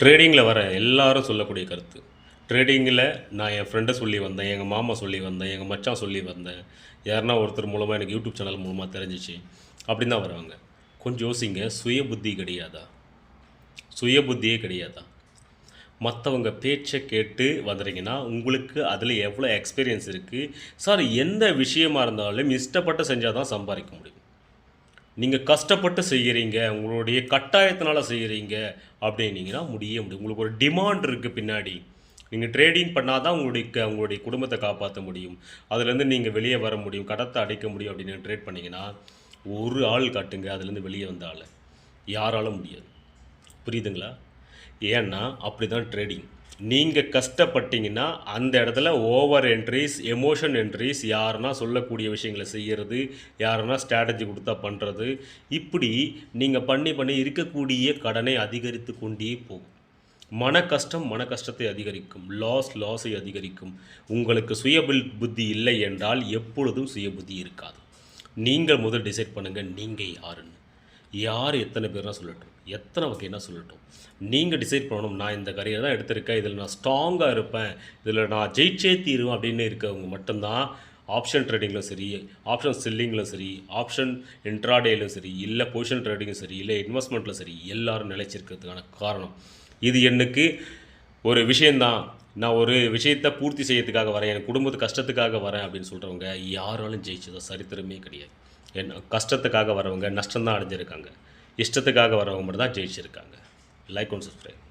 ட்ரேடிங்கில் வர எல்லாரும் சொல்லக்கூடிய கருத்து. ட்ரேடிங்கில் நான் என் ஃப்ரெண்டை சொல்லி வந்தேன், எங்கள் மாமா சொல்லி வந்தேன், எங்கள் மச்சான் சொல்லி வந்தேன், யாருன்னா ஒருத்தர் மூலமாக எனக்கு யூடியூப் சேனல் மூலமாக தெரிஞ்சிச்சு அப்படின்னு தான் வருவாங்க. கொஞ்சம் யோசிங்க, சுய புத்தி கிடையாதா? சுய புத்தியே கிடையாதா? மற்றவங்க பேச்சை கேட்டு வந்துறீங்கன்னா உங்களுக்கு அதில் எவ்வளோ எக்ஸ்பீரியன்ஸ் இருக்குது? சார், எந்த விஷயமா இருந்தாலும் இஷ்டப்பட்டு செஞ்சால் தான் சம்பாதிக்க முடியும். நீங்கள் கஷ்டப்பட்டு செய்கிறீங்க, உங்களுடைய கட்டாயத்தினால செய்கிறீங்க அப்படின்னீங்கன்னா முடியும். உங்களுக்கு ஒரு டிமாண்ட் இருக்குது பின்னாடி. நீங்கள் ட்ரேடிங் பண்ணால் தான் உங்களுடைய குடும்பத்தை காப்பாற்ற முடியும். அதுலேருந்து நீங்கள் வெளியே வர முடியும், கடத்தை அடைக்க முடியும் அப்படின்னு ட்ரேட் பண்ணிங்கன்னா ஒரு ஆள் காட்டுங்க அதுலேருந்து வெளியே வந்த ஆள். யாராலும் முடியாது. புரியுதுங்களா? ஏன்னா அப்படி தான் ட்ரேடிங். நீங்கள் கஷ்டப்பட்டீங்கன்னா அந்த இடத்துல ஓவர் என்ட்ரிஸ், எமோஷன் என்ட்ரிஸ், யாருன்னா சொல்லக்கூடிய விஷயங்களை செய்கிறது, யாருன்னா ஸ்ட்ராட்டஜி கொடுத்தா பண்ணுறது, இப்படி நீங்கள் பண்ணி பண்ணி இருக்கக்கூடிய கடனை அதிகரித்து கொண்டே போகும். மன கஷ்டத்தை அதிகரிக்கும், லாஸை அதிகரிக்கும். உங்களுக்கு புத்தி இல்லை என்றால் எப்பொழுதும் சுய புத்தி இருக்காது. நீங்கள் முதல் டிசைட் பண்ணுங்கள், நீங்கள் யாருன்னு. யார் எத்தனை பேர்னா சொல்லட்டும், எத்தனை வகைனா சொல்லட்டும், நீங்கள் டிசைட் பண்ணணும். நான் இந்த கரியர் தான் எடுத்திருக்கேன், இதில் நான் ஸ்ட்ராங்காக இருப்பேன், இதில் நான் ஜெயிச்சே தீருவேன் அப்படின்னு இருக்கவங்க மட்டும்தான் ஆப்ஷன் ட்ரேடிங்கிலும் சரி, ஆப்ஷன் செல்லிங்கிலும் சரி, ஆப்ஷன் இன்ட்ராடேலும் சரி, இல்லை பொசிஷன் ட்ரேடிங்கும் சரி, இல்லை இன்வெஸ்ட்மெண்ட்டில் சரி, எல்லோரும் நிலைச்சிருக்கிறதுக்கான காரணம் இது. எனக்கு ஒரு விஷயந்தான், நான் ஒரு விஷயத்தை பூர்த்தி செய்யறதுக்காக வரேன், என் குடும்பத்து கஷ்டத்துக்காக வரேன் அப்படின்னு சொல்கிறவங்க யாராலும் ஜெயிச்சதோ சரித்திரமே கிடையாது. ஏன்னா கஷ்டத்துக்காக வரவங்க நஷ்டம்தான் அடைஞ்சிருக்காங்க, இஷ்டத்துக்காக வரவங்க மட்டும் தான் ஜெயிச்சிருக்காங்க. Like and subscribe.